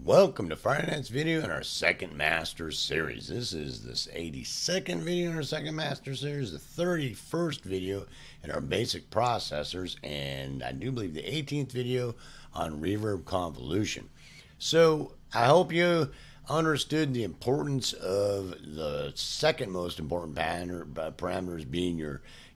Welcome to Friday night's video in our second master series. This is this 82nd video in our second master series, the 31st video in our basic processors, and I do believe the 18th video on Reverb Convolution. So I hope you understood the importance of the second most important parameters being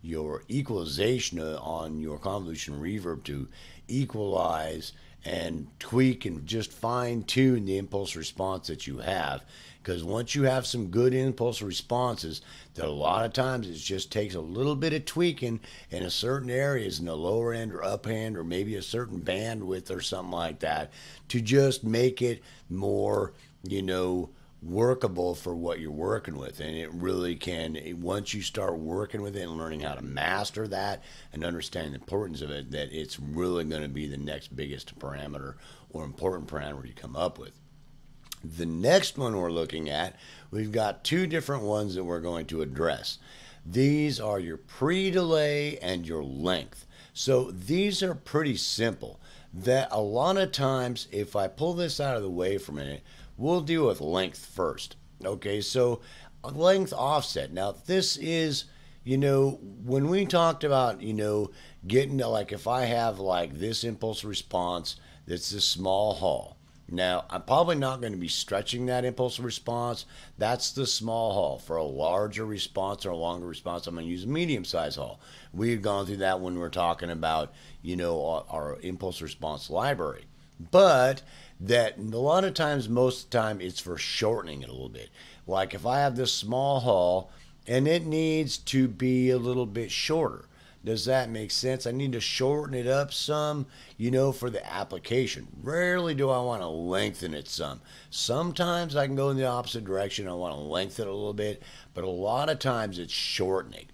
your equalization on your convolution reverb to equalize and tweak and just fine-tune the impulse response that you have. Because once you have some good impulse responses, that a lot of times it just takes a little bit of tweaking in a certain areas in the lower end or up end or maybe a certain bandwidth or something like that to just make it more, workable for what you're working with. And it really can, once you start working with it and learning how to master that and understanding the importance of it, that it's really going to be the next biggest parameter or important parameter you come up with. The next one we're looking at, we've got two different ones that we're going to address. These are your pre-delay and your length. So these are pretty simple. That a lot of times, if I pull this out of the way for a minute, we'll deal with length first. Okay, so length offset. Now this is, when we talked about, getting to, like, if I have like this impulse response that's this small haul. Now, I'm probably not going to be stretching that impulse response. That's the small haul. For a larger response or a longer response, I'm going to use a medium-sized haul. We've gone through that when we're talking about, our impulse response library. But that a lot of times, most of the time, it's for shortening it a little bit. Like if I have this small haul and it needs to be a little bit shorter. Does that make sense? I need to shorten it up some, for the application. Rarely do I want to lengthen it some. Sometimes I can go in the opposite direction. I want to lengthen it a little bit, but a lot of times it's shortening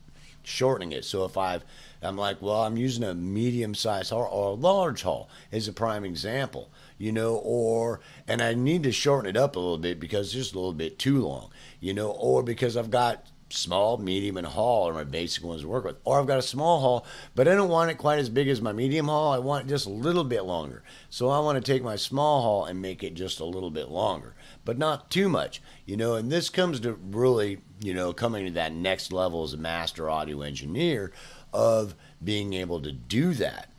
it. So if I'm like, well, I'm using a medium-sized haul or a large haul is a prime example, and I need to shorten it up a little bit because it's just a little bit too long, or because I've got small, medium, and haul are my basic ones to work with. Or I've got a small haul, but I don't want it quite as big as my medium haul. I want it just a little bit longer. So I want to take my small haul and make it just a little bit longer, but not too much. And this comes to really, coming to that next level as a master audio engineer of being able to do that.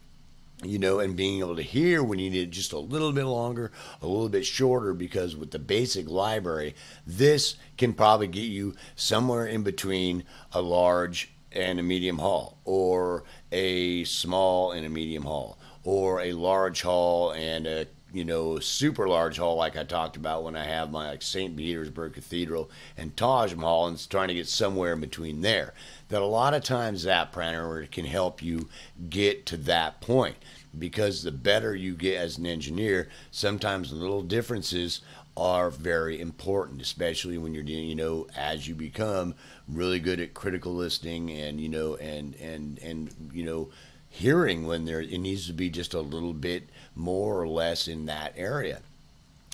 And being able to hear when you need it just a little bit longer, a little bit shorter, because with the basic library, this can probably get you somewhere in between a large and a medium haul, or a small and a medium haul, or a large haul and a super large haul, like I talked about when I have my St. Petersburg Cathedral and Taj Mahal, and it's trying to get somewhere in between there. That a lot of times that parameter can help you get to that point, because the better you get as an engineer, sometimes little differences are very important, especially when you're doing, as you become really good at critical listening and, hearing when it needs to be just a little bit more or less in that area.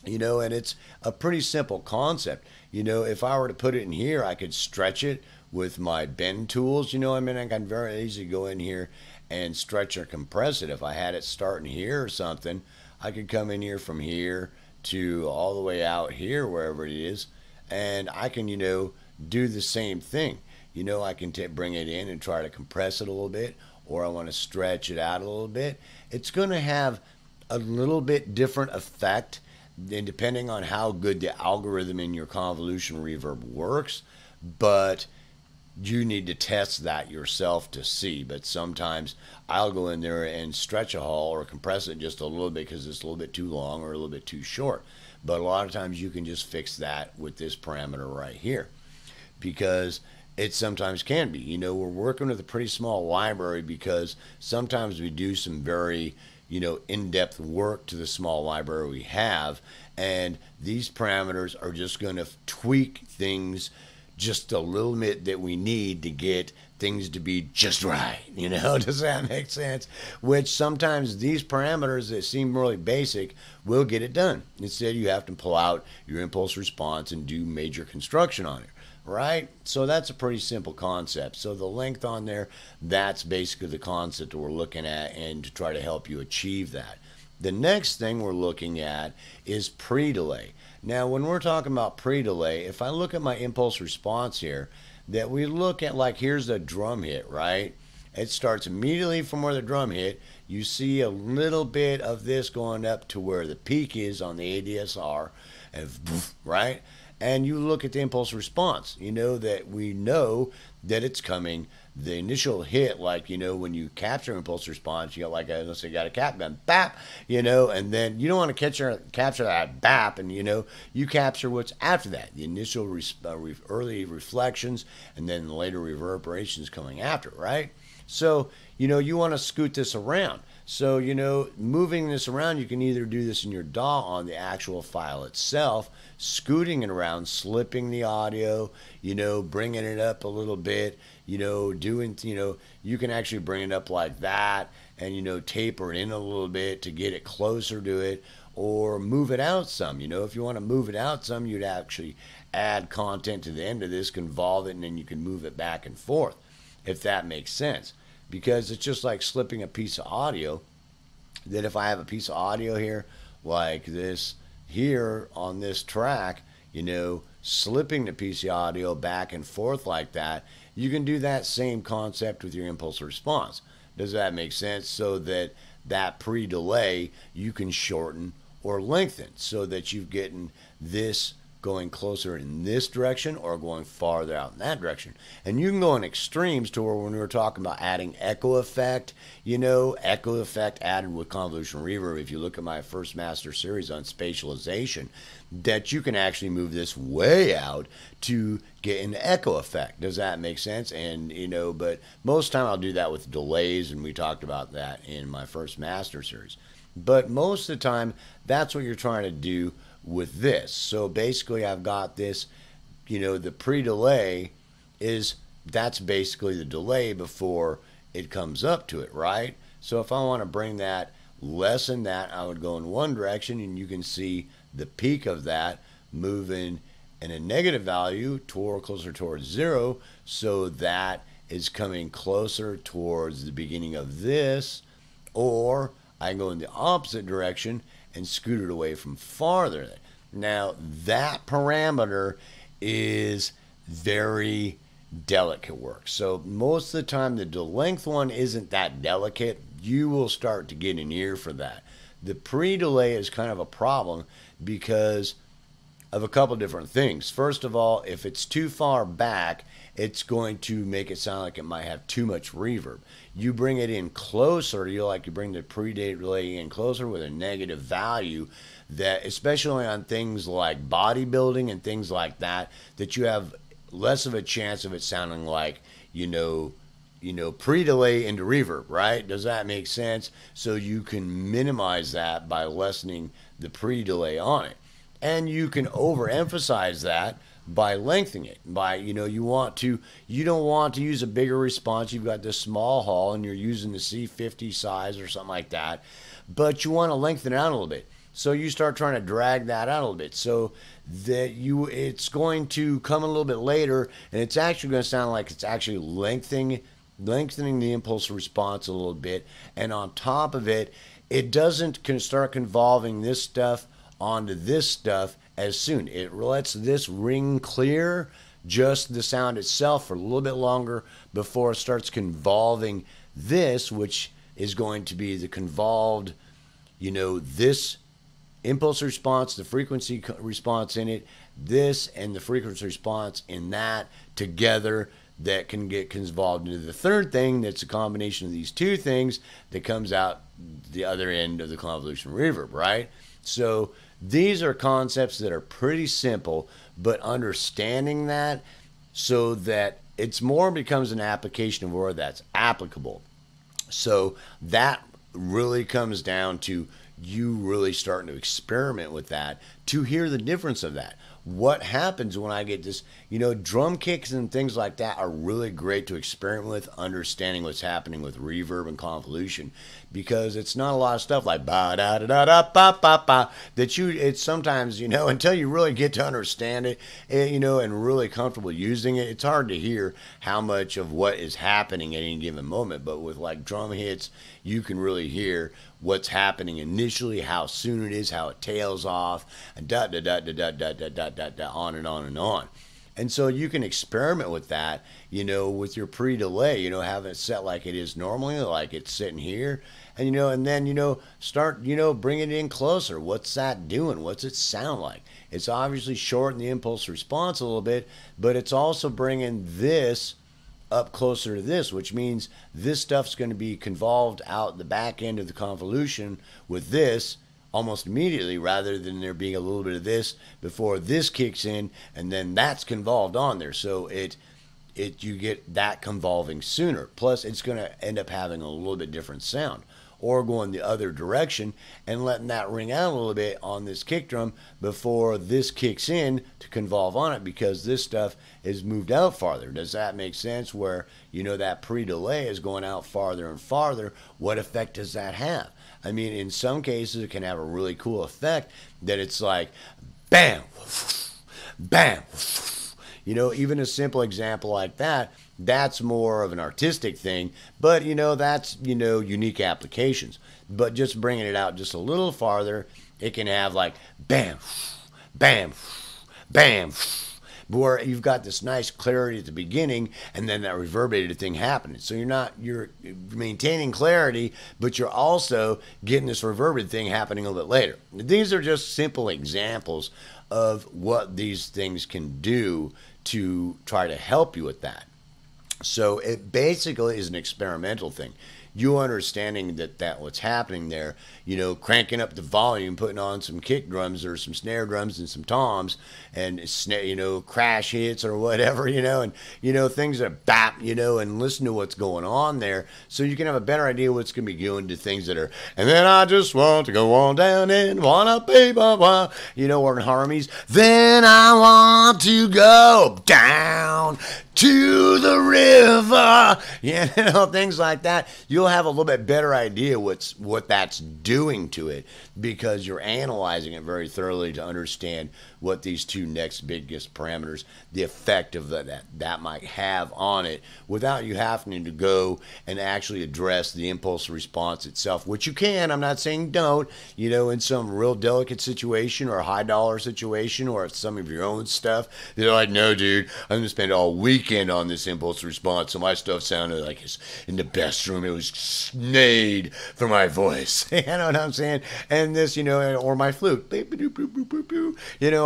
And it's a pretty simple concept. If I were to put it in here, I could stretch it with my bend tools. I can very easily go in here and stretch or compress it. If I had it starting here or something, I could come in here from here to all the way out here, wherever it is, and I can, do the same thing. I can bring it in and try to compress it a little bit, or I want to stretch it out a little bit. It's going to have a little bit different effect, and depending on how good the algorithm in your convolution reverb works, but you need to test that yourself to see. But sometimes I'll go in there and stretch a haul or compress it just a little bit because it's a little bit too long or a little bit too short. But a lot of times you can just fix that with this parameter right here, because it sometimes can be. We're working with a pretty small library because sometimes we do some very, in-depth work to the small library we have, and these parameters are just going to tweak things just a little bit that we need to get things to be just right. Does that make sense? Which sometimes these parameters that seem really basic will get it done. Instead, you have to pull out your impulse response and do major construction on it. Right? So that's a pretty simple concept. So the length on there, that's basically the concept that we're looking at, and to try to help you achieve that. The next thing we're looking at is pre-delay. Now, when we're talking about pre-delay, if I look at my impulse response here, that we look at, like, here's the drum hit, right? It starts immediately from where the drum hit. You see a little bit of this going up to where the peak is on the ADSR, and right? And you look at the impulse response. You know that we know that it's coming. The initial hit, like, you know, when you capture impulse response, you got like let's say you got a cap gun, bap, you know, and then you don't want to capture that bap, and, you know, you capture what's after that, the initial early reflections, and then later reverberations coming after, right? So, you know, you want to scoot this around. So, you know, moving this around, you can either do this in your DAW on the actual file itself, scooting it around, slipping the audio, you know, bringing it up a little bit, you know, doing, you know, you can actually bring it up like that and, you know, taper it in a little bit to get it closer to it, or move it out some. You know, if you want to move it out some, you'd actually add content to the end of this, convolve it, and then you can move it back and forth, if that makes sense. Because it's just like slipping a piece of audio, that if I have a piece of audio here, like this here on this track, you know, slipping the piece of audio back and forth like that, you can do that same concept with your impulse response. Does that make sense? So that that pre-delay you can shorten or lengthen, so that you're getting this going closer in this direction or going farther out in that direction. And you can go in extremes to where, when we were talking about adding echo effect, you know, echo effect added with convolution reverb, if you look at my first master series on spatialization, that you can actually move this way out to get an echo effect. Does that make sense? And, you know, but most time I'll do that with delays, and we talked about that in my first master series. But most of the time, that's what you're trying to do with this. So basically I've got this, you know, the pre-delay that's basically the delay before it comes up to it, right? So if I want to bring that, lessen that, I would go in one direction, and you can see the peak of that moving in a negative value closer towards 0, so that is coming closer towards the beginning of this. Or I can go in the opposite direction and scoot it away from farther. Now, that parameter is very delicate work. So most of the time, the length one isn't that delicate. You will start to get an ear for that. The pre-delay is kind of a problem because of a couple different things. First of all, if it's too far back, it's going to make it sound like it might have too much reverb. You bring it in closer, you bring the pre-delay in closer with a negative value, that especially on things like bodybuilding and things like that, that you have less of a chance of it sounding like, you know, pre-delay into reverb, right? Does that make sense? So you can minimize that by lessening the pre-delay on it. And you can overemphasize that by lengthening it. By, you know, you don't want to use a bigger response. You've got this small hull and you're using the C50 size or something like that, but you want to lengthen it out a little bit. So you start trying to drag that out a little bit, so that it's going to come a little bit later, and it's actually going to sound like it's actually lengthening the impulse response a little bit. And on top of it, it doesn't start convolving this stuff onto this stuff as soon. It lets this ring clear just the sound itself for a little bit longer before it starts convolving this, which is going to be the convolved, you know, this impulse response, the frequency response in it, this and the frequency response in that together, that can get convolved into the third thing that's a combination of these two things that comes out the other end of the convolution reverb, right? So these are concepts that are pretty simple, but understanding that so that it's more becomes an application of where that's applicable. So that really comes down to you really starting to experiment with that to hear the difference of that. what happens when I get this, drum kicks and things like that are really great to experiment with, understanding what's happening with reverb and convolution, because it's not a lot of stuff like ba da da da da ba ba ba that it's sometimes, until you really get to understand it, and really comfortable using it, it's hard to hear how much of what is happening at any given moment. But with like drum hits, you can really hear what's happening initially, how soon it is, how it tails off, and da da da da da da da da da da, on and on and on. And so you can experiment with that, with your pre-delay, have it set like it is normally, like it's sitting here, and then, start, bring it in closer. What's that doing? What's it sound like? It's obviously shorting the impulse response a little bit, but it's also bringing this up closer to this, which means this stuff's going to be convolved out the back end of the convolution with this almost immediately, rather than there being a little bit of this before this kicks in, and then that's convolved on there. So you get that convolving sooner. Plus, it's going to end up having a little bit different sound, or going the other direction and letting that ring out a little bit on this kick drum before this kicks in to convolve on it, because this stuff is moved out farther. Does that make sense? Where, that pre-delay is going out farther and farther. What effect does that have? I mean, in some cases, it can have a really cool effect that it's like, bam, bam. Even a simple example like that, that's more of an artistic thing, but, that's, unique applications. But just bringing it out just a little farther, it can have like, bam, bam, bam, where you've got this nice clarity at the beginning, and then that reverberated thing happening. So you're maintaining clarity, but you're also getting this reverberated thing happening a little bit later. These are just simple examples of what these things can do to try to help you with that. So it basically is an experimental thing. You understanding that what's happening there, cranking up the volume, putting on some kick drums or some snare drums and some toms, and crash hits or whatever, and things that bap, and listen to what's going on there, so you can have a better idea what's going to be going to things that are, and then I just want to go on down and wanna be blah, or in harmonies, then I want to go down to the river, things like that. You'll have a little bit better idea what that's doing to it, because you're analyzing it very thoroughly to understand what these two next biggest parameters, the effect of that might have on it, without you having to go and actually address the impulse response itself, which you can. I'm not saying don't, in some real delicate situation or a high dollar situation, or it's some of your own stuff. They're like, no, dude, I'm going to spend all weekend on this impulse response, so my stuff sounded like it's in the best room. It was made for my voice. You know what I'm saying? And this, or my flute.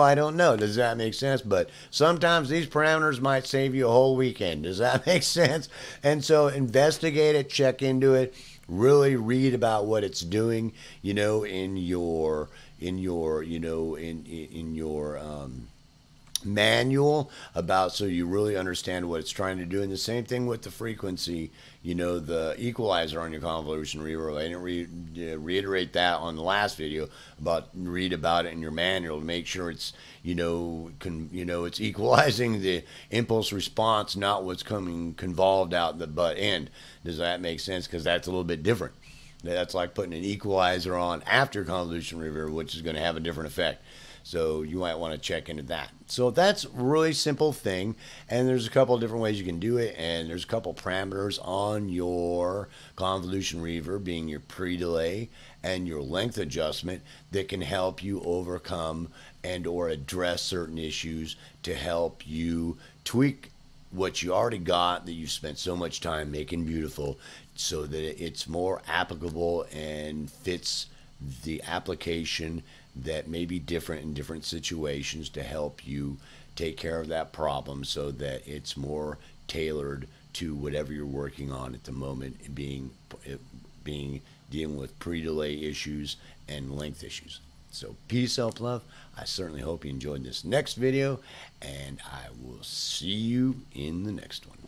I don't know. Does that make sense? But sometimes these parameters might save you a whole weekend. Does that make sense? And so investigate it, check into it, really read about what it's doing, in your manual about, so you really understand what it's trying to do. And the same thing with the frequency, the equalizer on your convolution reverb. I didn't reiterate that on the last video, read about it in your manual to make sure it's it's equalizing the impulse response, not what's coming convolved out the butt end. Does that make sense? Because that's a little bit different. That's like putting an equalizer on after convolution reverb, which is going to have a different effect. So you might want to check into that. So that's a really simple thing, and there's a couple of different ways you can do it, and there's a couple parameters on your convolution reverb, being your pre-delay and your length adjustment, that can help you overcome and or address certain issues to help you tweak what you already got that you've spent so much time making beautiful, so that it's more applicable and fits the application that may be different in different situations, to help you take care of that problem, so that it's more tailored to whatever you're working on at the moment, being dealing with pre-delay issues and length issues. So peace, self-love. I certainly hope you enjoyed this next video, and I will see you in the next one.